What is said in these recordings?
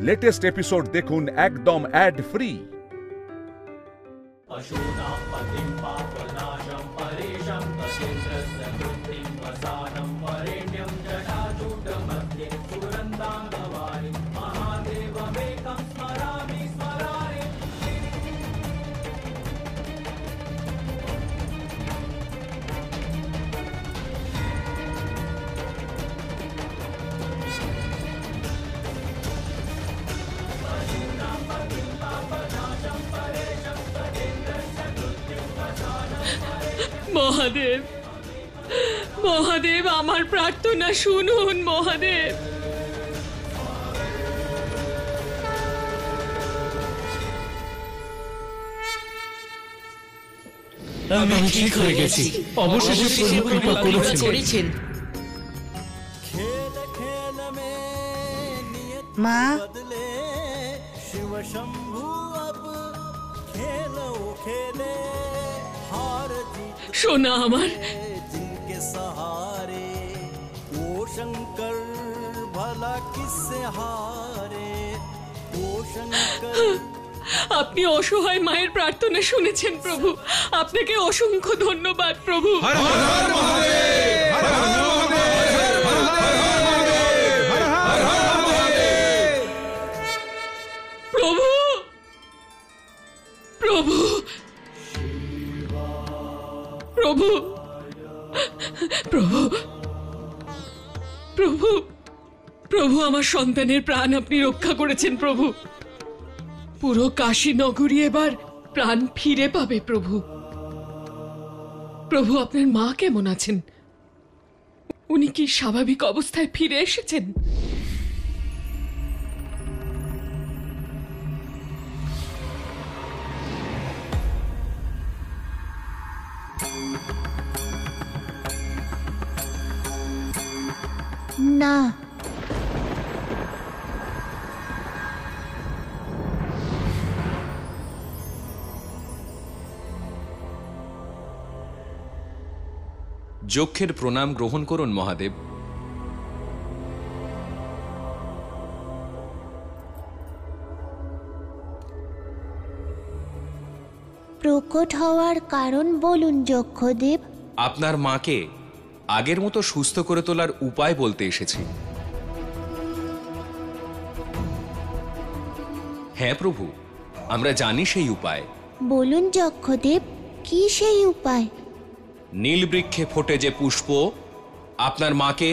Latest episode দেখুন একদম add free. Mahadev, Mahadev, আমার প্রার্থনা শুনুন মহাদেব। আমি ঠিক হয়ে গেছি, অবশেষে প্রভু কৃপা করেছেন। মা, সোনা আমার, शंकर भला किससे हारे ओ शंकर। আপনি অসহায় মায়ের প্রার্থনা শুনেছেন প্রভু, আপনাকে অসংখ্য ধন্যবাদ প্রভু। হর হর মহাদেব, হর হর মহাদেব, হর হর মহাদেব, হর হর মহাদেব। প্রভু, প্রভু, প্রভু, প্রভু, প্রভু, প্রভু, আমার সন্তানের প্রাণ আপনি রক্ষা করেছেন প্রভু। পুরো কাশী নগরী এবার প্রাণ ফিরে পাবে প্রভু। প্রভু, আপনার মা কেমন আছেন? উনি কি স্বাভাবিক অবস্থায় ফিরে এসেছেন? না, যক্ষের প্রণাম গ্রহণ করুন মহাদেব। প্রকট হওয়ার কারণ বলুন যক্ষদেব। আপনার মাকে আগের মতো সুস্থ করে তোলার উপায় বলতে এসেছি। হ্যাঁ প্রভু, আমরা জানি সেই উপায়। বলুন যক্ষদেব, কি সেই উপায়? নীলবৃক্ষে ফোটে যে পুষ্প, আপনার মাকে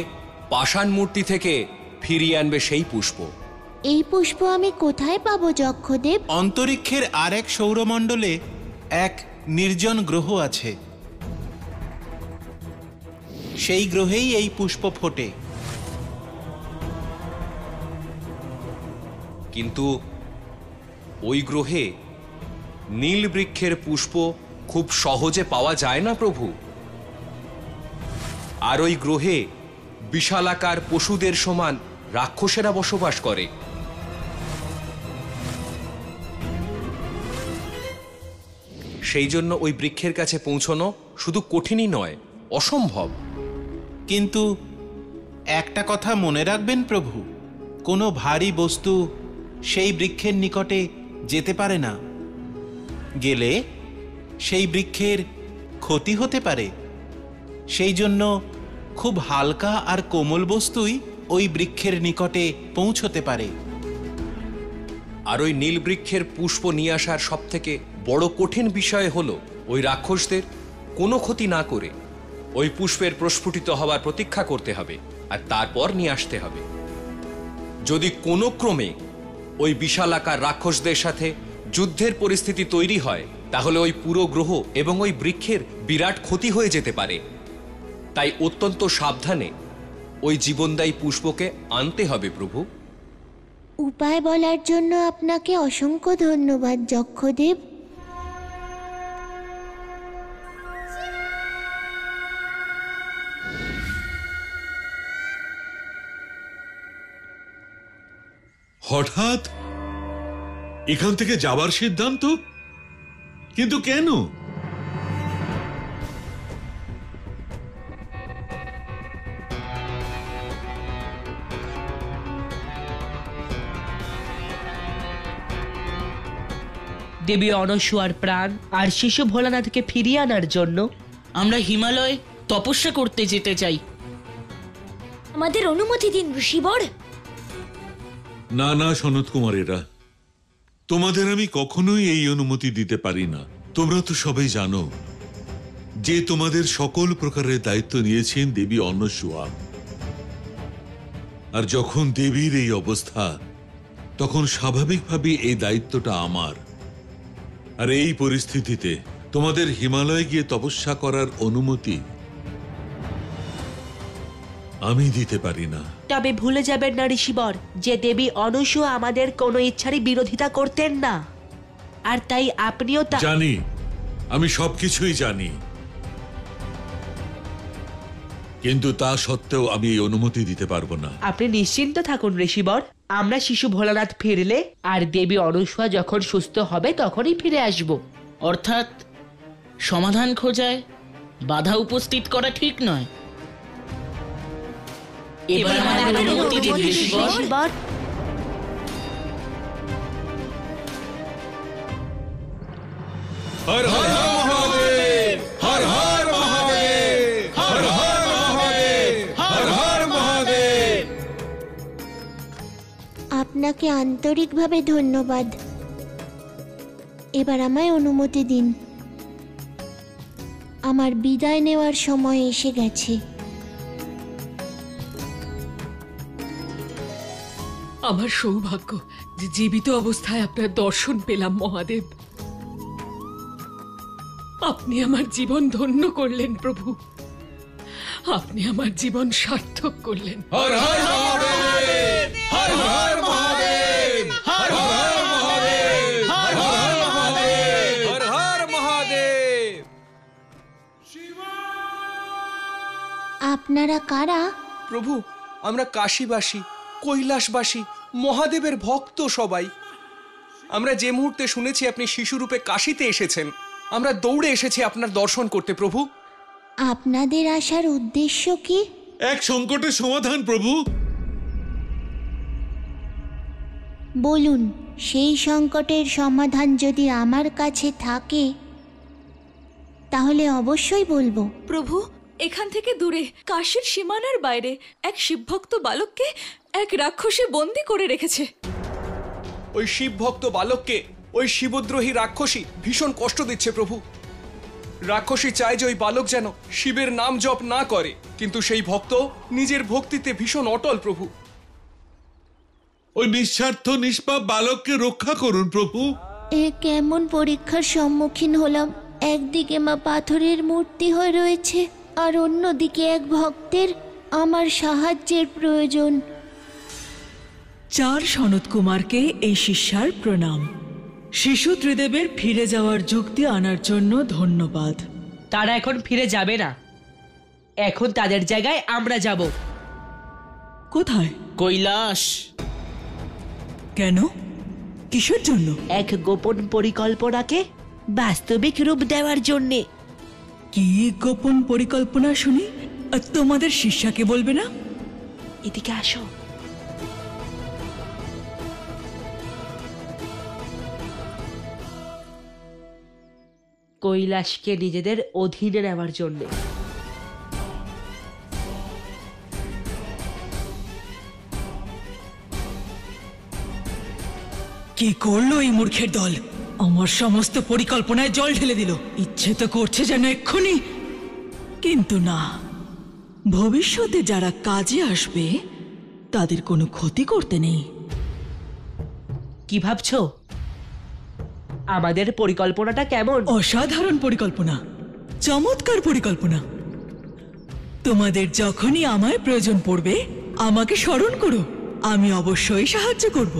পাষাণ মূর্তি থেকে ফিরিয়ে আনবে সেই পুষ্প। এই পুষ্প আমি কোথায় পাবো যক্ষদেব? অন্তরিক্ষের আর এক সৌরমণ্ডলে এক নির্জন গ্রহ আছে, সেই গ্রহেই এই পুষ্প ফোটে। কিন্তু ওই গ্রহে নীল বৃক্ষের পুষ্প খুব সহজে পাওয়া যায় না প্রভু। আর ওই গ্রহে বিশালাকার পশুদের সমান রাক্ষসেরা বসবাস করে। সেই জন্য ওই বৃক্ষের কাছে পৌঁছানো শুধু কঠিনই নয়, অসম্ভব। কিন্তু একটা কথা মনে রাখবেন প্রভু, কোনো ভারী বস্তু সেই বৃক্ষের নিকটে যেতে পারে না। গেলে সেই বৃক্ষের ক্ষতি হতে পারে। সেই জন্য খুব হালকা আর কোমল বস্তুই ওই বৃক্ষের নিকটে পৌঁছতে পারে। আর ওই নীল বৃক্ষের পুষ্প নিয়ে আসার সব থেকে বড় কঠিন বিষয় হলো ওই রাক্ষসদের কোনো ক্ষতি না করে ওই পুষ্পের প্রস্ফুটিত হওয়ার প্রতীক্ষা করতে হবে আর তারপর নিয়ে আসতে হবে। যদি কোনো ক্রমে ওই বিশালাকার রাক্ষসদের সাথে যুদ্ধের পরিস্থিতি তৈরি হয়, তাহলে ওই পুরো গ্রহ এবং ওই বৃক্ষের বিরাট ক্ষতি হয়ে যেতে পারে। তাই অত্যন্ত সাবধানে ওই জীবনদায়ী পুষ্পকে আনতে হবে প্রভু। উপায় বলার জন্য আপনাকে অসংখ্য ধন্যবাদ যক্ষদেব। হঠাৎ এখান থেকে যাবার সিদ্ধান্ত, কিন্তু কেন? দেবী অনসূয়ার প্রাণ আর শিশু ভোলানাথকে ফিরিয়ে আনার জন্য আমরা হিমালয়ে তপস্যা করতে যেতে চাই। আমাদের অনুমতি দিন ঋষিবর। না না সনত কুমারেরা, তোমাদের আমি কখনোই এই অনুমতি দিতে পারি না। তোমরা তো সবাই জানো যে তোমাদের সকল প্রকারের দায়িত্ব নিয়েছেন দেবী অনসূয়া। আর যখন দেবীর এই অবস্থা, তখন স্বাভাবিকভাবে এই দায়িত্বটা আমার। আর এই পরিস্থিতিতে তোমাদের হিমালয়ে গিয়ে তপস্যা করার অনুমতি আমি দিতে পারি না। তবে ভুলে যাবেন না ঋষিবর যে দেবী অনসূয়া আমাদের কোনো ইচ্ছারই বিরোধিতা করতেন না, আর তাই আপনিও তা জানি, আমি সবকিছুই জানি, কিন্তু তা সত্ত্বেও আমি এই অনুমতি দিতে পারবো না। আপনি নিশ্চিন্ত থাকুন ঋষিবর, আমরা শিশু ভোলানাথ ফিরলে আর দেবী অনসূয়া যখন সুস্থ হবে তখনই ফিরে আসব। অর্থাৎ সমাধান খোঁজায় বাধা উপস্থিত করা ঠিক নয়। এবার আমাদের অনুমতি দিন ঋষিবর। হর হর মহাদেব, হর হর মহাদেব, হর হর মহাদেব, হর হর মহাদেব। আপনাকে আন্তরিকভাবে ধন্যবাদ। এবার আমায় অনুমতি দিন, আমার বিদায় নেওয়ার সময় এসে গেছে। আমার সৌভাগ্য যে জীবিত অবস্থায় আপনার দর্শন পেলাম মহাদেব। আপনি আমার জীবন ধন্য করলেন প্রভু, আপনি আমার জীবন সার্থক করলেন। হর হর মহাদেব, হর হর মহাদেব, হর হর মহাদেব, হর হর মহাদেব, হর হর মহাদেব। আপনারা কারা? প্রভু, আমরা কাশীবাসী, কৈলাসবাসী, মহাদেবের ভক্ত সবাই। আমরা যে মুহূর্তে শুনেছি আপনি শিশুরূপে কাশীতে এসেছেন, আমরা দৌড়ে এসেছি আপনার দর্শন করতে প্রভু। আপনাদের আসার উদ্দেশ্য কি? এক সংকটের সমাধান প্রভু। বলুন, সেই সংকটের সমাধান যদি আমার কাছে থাকে তাহলে অবশ্যই বলবো। প্রভু, এখান থেকে দূরে কাশীর সীমানার বাইরে এক শিবভক্ত বালককে এক রাক্ষসে বন্দী করে রেখেছে। ওই শিব ভক্ত বালককে ওই শিবদ্রোহী রাক্ষসী ভীষণ কষ্ট দিচ্ছে প্রভু। রাক্ষসী চায় যে ওই বালক যেন শিবের নাম জপ না করে, কিন্তু সেই ভক্ত নিজের ভক্তিতে ভীষণ অটল প্রভু। ওই নিঃস্বার্থ নিষ্পাপ বালককে রক্ষা করুন প্রভু। এ কেমন পরীক্ষার সম্মুখীন হলাম! একদিকে মা পাথরের মূর্তি হয়ে রয়েছে, আর অন্যদিকে এক ভক্তের আমার সাহায্যের প্রয়োজন। 4 সনত কুমারকে এই শিষ্যার প্রণাম। শিশু ত্রিদেবের ফিরে যাওয়ার যুক্তি আনার জন্য ধন্যবাদ। তারা এখন ফিরে যাবে না, এখন তাদের জায়গায় আমরা যাব। কোথায়? কৈলাস। কেন? কিসের জন্য? এক গোপন পরিকল্পনাকে বাস্তবিক রূপ দেওয়ার জন্যে। কি গোপন পরিকল্পনা শুনি? তোমাদের শিষ্যাকে বলবে না? এদিকে আসো। কৈলাসকে নিজেদের অধীনে নেওয়ার জন্য। কি করলো এই মূর্খের দল? আমার সমস্ত পরিকল্পনায় জল ঢেলে দিল। ইচ্ছে তো করছে যেন এক্ষুনি, কিন্তু না, ভবিষ্যতে যারা কাজে আসবে তাদের কোনো ক্ষতি করতে নেই। কি ভাবছো? আমাদের পরিকল্পনাটা কেমন? অসাধারণ পরিকল্পনা, চমৎকার পরিকল্পনা। তোমাদের যখনই আমায় প্রয়োজন পড়বে আমাকে স্মরণ করো, আমি অবশ্যই সাহায্য করব।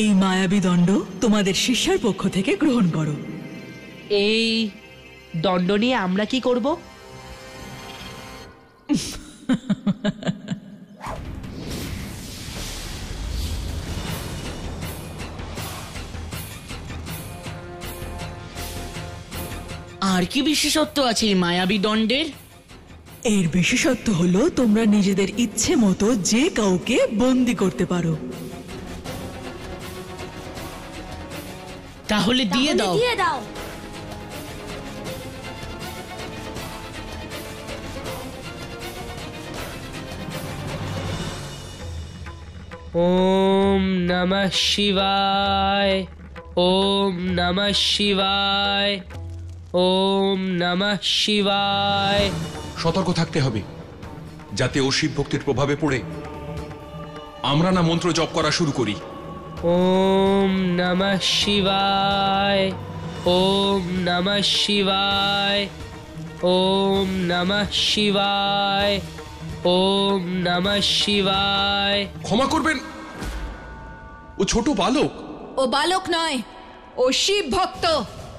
এই মায়াবী দণ্ড তোমাদের শিষ্যার পক্ষ থেকে গ্রহণ করো। এই দণ্ড নিয়ে আমরা কি করব? আর কি বিশেষত্ব আছে এই মায়াবী দণ্ডের? এর বিশেষত্ব হলো তোমরা নিজেদের ইচ্ছে মতো যে কাউকে বন্দি করতে পারো। তাহলে দিয়ে দাও। দিয়ে দাও। ওম নমঃ শিবায়, ওম নমঃ শিবায়, ওম নমঃ শিবায়। সতর্ক থাকতে হবে যাতে ও শিব ভক্তির প্রভাবে পড়ে আমরা না মন্ত্র জপ করা শুরু করি। ওম নমঃ শিবায়, ওম নমঃ শিবায়, ওম নমঃ শিবায়, ওম নমঃ শিবায়। ক্ষমা করবেন, ও ছোট বালক। ও বালক নয়, ও শিব ভক্ত,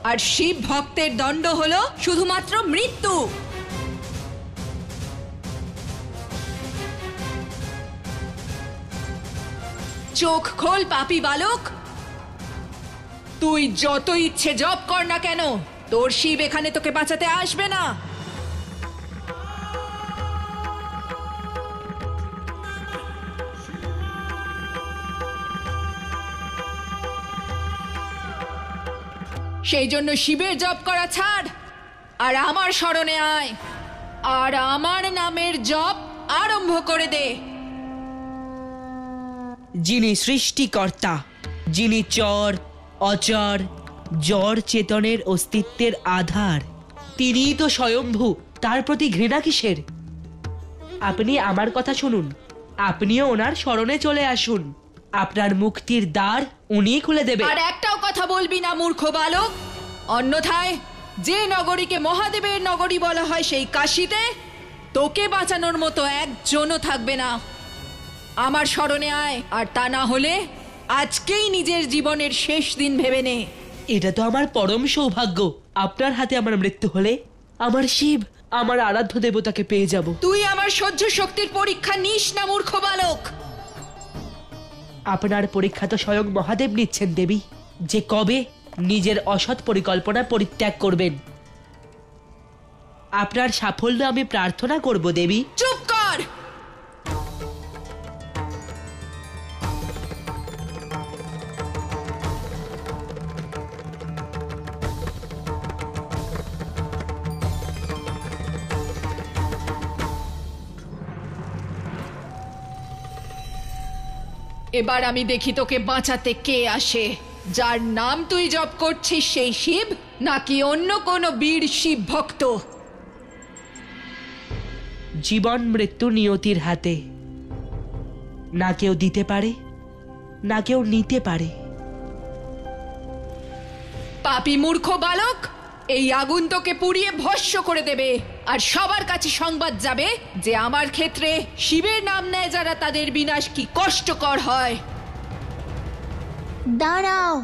আর শিব ভক্তের দণ্ড হলো শুধুমাত্র মৃত্যু। চোখ খোল পাপী বালক, তুই যত ইচ্ছে জপ কর না কেন, তোর শিব এখানে তোকে বাঁচাতে আসবে না। সেই জন্য শিবের জপ করা ছাড়, আর আমার শরণে আয়, আর আমার নামের জপ আরম্ভ করে দে। যিনি সৃষ্টিকর্তা, যিনি চর অচর জড় চেতনের অস্তিত্বের আধার, তিনিই তো স্বয়ম্ভু। তার প্রতি ঘৃণা কিসের? আপনি আমার কথা শুনুন, আপনিও ওনার শরণে চলে আসুন। আপনার মুক্তির দ্বার উনিই খুলে দেবে। আর একটাও কথা বলবি না মূর্খ বালক, অন্যথায় যে নগরীকে মহাদেবের নগরী বলা হয় সেই কাশীতে তোকে বাঁচানোর মতো একজনও থাকবে না। আমার শরণে আয়, আর তা না হলে আজকেই নিজের জীবনের শেষ দিন ভেবে নে। এটা তো আমার পরম সৌভাগ্য। আপনার হাতে আমার মৃত্যু হলে আমার শিব, আমার আরাধ্য দেবতাকে পেয়ে যাব। তুই আমার সহ্য শক্তির পরীক্ষা নিস না মূর্খ বালক। আপনার পরীক্ষা তো স্বয়ং মহাদেব নিচ্ছেন দেবী, যে কবে নিজের অসৎ পরিকল্পনা পরিত্যাগ করবেন। আপনার সাফল্য আমি প্রার্থনা করব দেবী। চুপ কর। এবার আমি দেখি তোকে বাঁচাতে কে আসে। যার নাম তুই জপ করছিস সেই শিব, নাকি অন্য কোনো বীর শিব ভক্ত? জীবন মৃত্যু নিয়তির হাতে, না কেউ দিতে পারে না কেউ নিতে পারে। পাপী মূর্খ বালক, এই আগুন তোকে পুড়িয়ে ভস্ম করে দেবে, আর সবার কাছে সংবাদ যাবে যে আমার ক্ষেত্রে শিবের নাম নেয় যারা, তাদের বিনাশ কি কষ্টকর হয়। দাঁড়াও।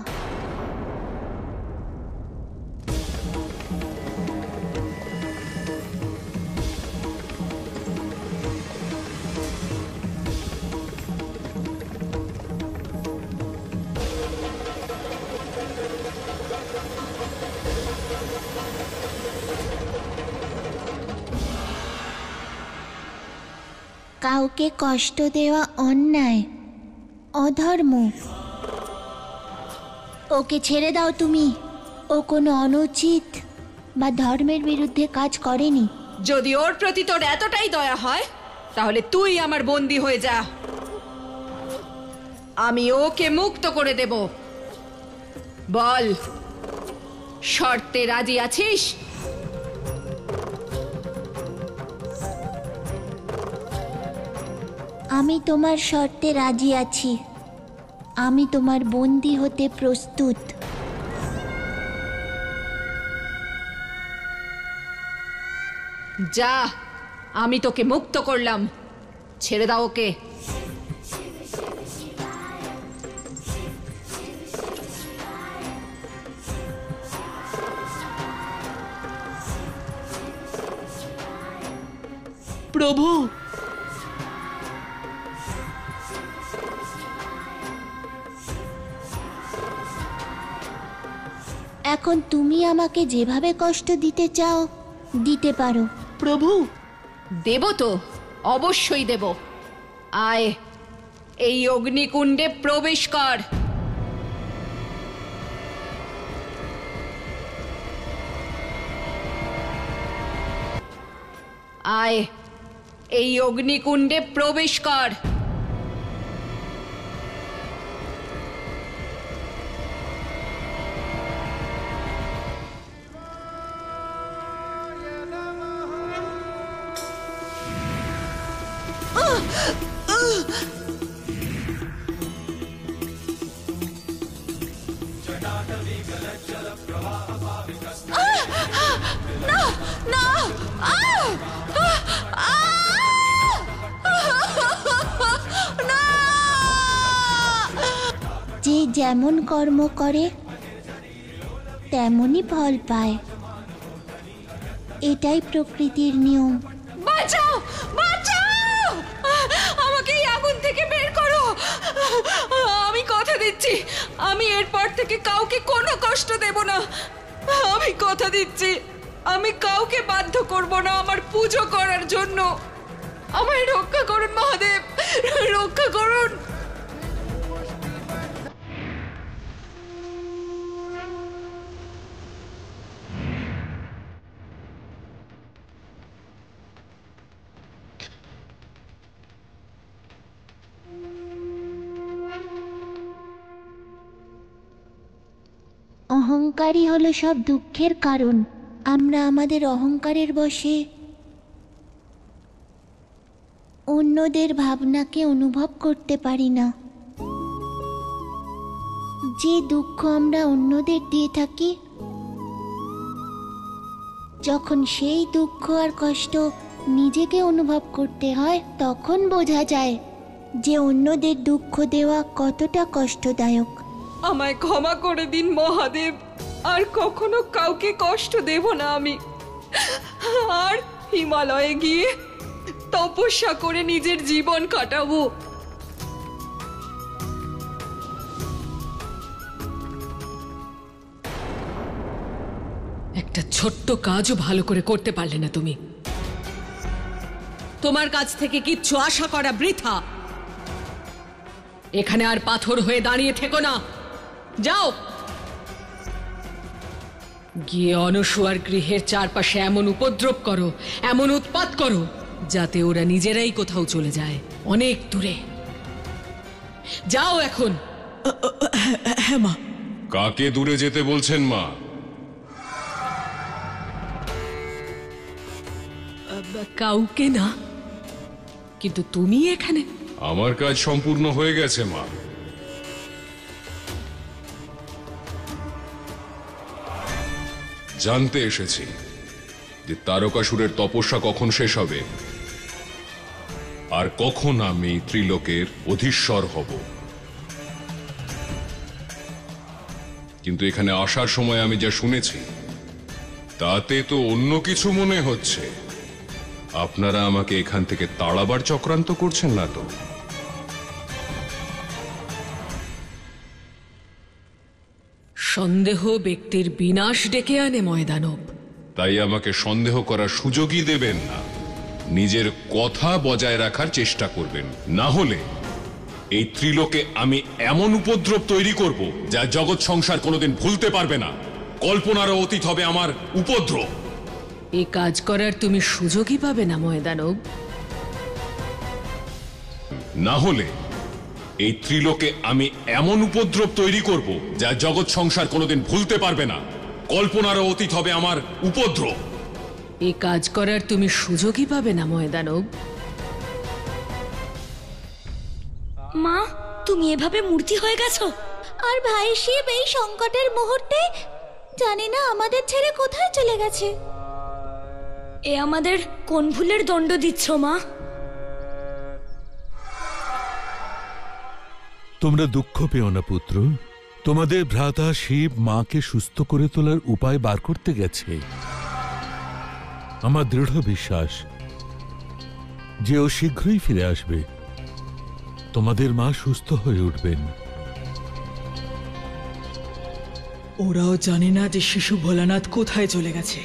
কাউকে কষ্ট দেওয়া অন্যায়, অধর্ম। ওকে ছেড়ে দাও তুমি। ও কোনো অনুচিত বা ধর্মের বিরুদ্ধে কাজ করেনি। যদি ওর প্রতি তোর এতটাই দয়া হয় তাহলে তুই আমার বন্দী হয়ে যা, আমি ওকে মুক্ত করে দেব। বল, শর্তে রাজি আছিস? আমি তোমার শর্তে রাজি আছি। আমি তোমার বন্দী হতে প্রস্তুত। যা, আমি তোকে মুক্ত করলাম, ছেড়ে দাও ওকে। প্রভু, এখন তুমি আমাকে যেভাবে কষ্ট দিতে চাও দিতে পারো। প্রভু, দেব তো, অবশ্যই দেব। আয়, এই অগ্নিকুণ্ডে প্রবেশ কর। আয়, এই অগ্নিকুণ্ডে প্রবেশ কর। যে যেমন কর্ম করে তেমনই ফল পায়, এটাই প্রকৃতির নিয়ম। বাঁচাও, বাঁচাও! আমাকে এই আগুন থেকে বের করো। আমি কথা দিচ্ছি, আমি এরপর থেকে কাউকে কোনো কষ্ট দেব না। আমি কথা দিচ্ছি, আমি কাউকে বাধ্য করব না আমার পুজো করার জন্য। আমায় রক্ষা করুন মহাদেব, রক্ষা করুন। অহংকারই হলো সব দুঃখের কারণ। আমরা আমাদের অহংকারের বশে অন্যদের ভাবনাকে অনুভব করতে পারি না। যে দুঃখ আমরা অন্যদের দিয়ে থাকি, যখন সেই দুঃখ আর কষ্ট নিজেকে অনুভব করতে হয়, তখন বোঝা যায় যে অন্যদের দুঃখ দেওয়া কতটা কষ্টদায়ক। আমায় ক্ষমা করে দিন মহাদেব, আর কখনো কাউকে কষ্ট দেব না আমি। আর হিমালয়ে গিয়ে তপস্যা করে নিজের জীবন কাটাবো। একটা ছোট্ট কাজও ভালো করে করতে পারলে না তুমি। তোমার কাছ থেকে কিচ্ছু আশা করা বৃথা। এখানে আর পাথর হয়ে দাঁড়িয়ে থেকো না, যাও। গিয়ে অনসূয়ার গৃহের চারপাশে এমন উপদ্রব করো, এমন উৎপাত করো, যাতে ওরা নিজেরাই কোথাও চলে যায়, অনেক দূরে। যাও এখন। হ্যাঁ মা। কাকে দূরে যেতে বলছেন মা? কাউকে না, কিন্তু তুমি এখানে। আমার কাজ সম্পূর্ণ হয়ে গেছে মা। জানতে এসেছি যে তারকাসুরের তপস্যা কখন শেষ হবে, আর কখন আমি ত্রিলোকের অধীশ্বর হব। কিন্তু এখানে আসার সময় আমি যা শুনেছি তাতে তো অন্য কিছু মনে হচ্ছে। আপনারা আমাকে এখান থেকে তাড়াবার চক্রান্ত করছেন না তো? সন্দেহ ব্যক্তির বিনাশ ডেকে আনে ময়দানব। তাই আমাকে সন্দেহ করার সুযোগই দেবেন না। নিজের কথা বজায় রাখার চেষ্টা করবেন, না হলে এই ত্রিলোকে আমি এমন উপদ্রব তৈরি করব যা জগৎ সংসার কোনোদিন ভুলতে পারবে না। কল্পনারও অতীত হবে আমার উপদ্রব। এই কাজ করার তুমি সুযোগই পাবে না ময়দানব। না হলে এই ত্রিলোকে আমি এমন উপদ্রব তৈরি করব যা জগৎ সংসার কোনোদিন ভুলতে পারবে না। কল্পনারও অতীত হবে আমার উপদ্রব। এই কাজ করার তুমি সুযোগই পাবে না ময়দানব। মা, তুমি এভাবে মূর্তি হয়ে গেছো। আর ভাই শিব এই সংকটের মুহূর্তে জানি না আমাদের ছেড়ে কোথায় চলে গেছে। এ আমাদের কোন ভুলের দণ্ড দিচ্ছ মা? তোমরা দুঃখ পেও না পুত্র। তোমাদের ভ্রাতা শিব মাকে সুস্থ করে তোলার উপায় বার করতে গেছে। আমার দৃঢ় বিশ্বাস যে ও শীঘ্রই ফিরে আসবে। তোমাদের মা সুস্থ হয়ে উঠবেন। ওরাও জানে না যে শিশু ভোলানাথ কোথায় চলে গেছে।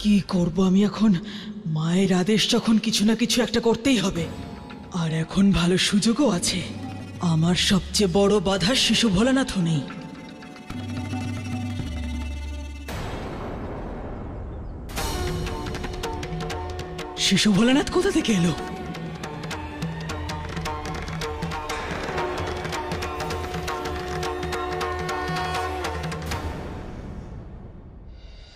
কি করব আমি এখন? মায়ের আদেশ যখন কিছু না কিছু একটা করতেই হবে, আর এখন ভালো সুযোগও আছে। আমার সবচেয়ে বড় বাধা শিশু ভোলানাথও নেই। শিশু ভোলানাথ কোথা থেকে এলো?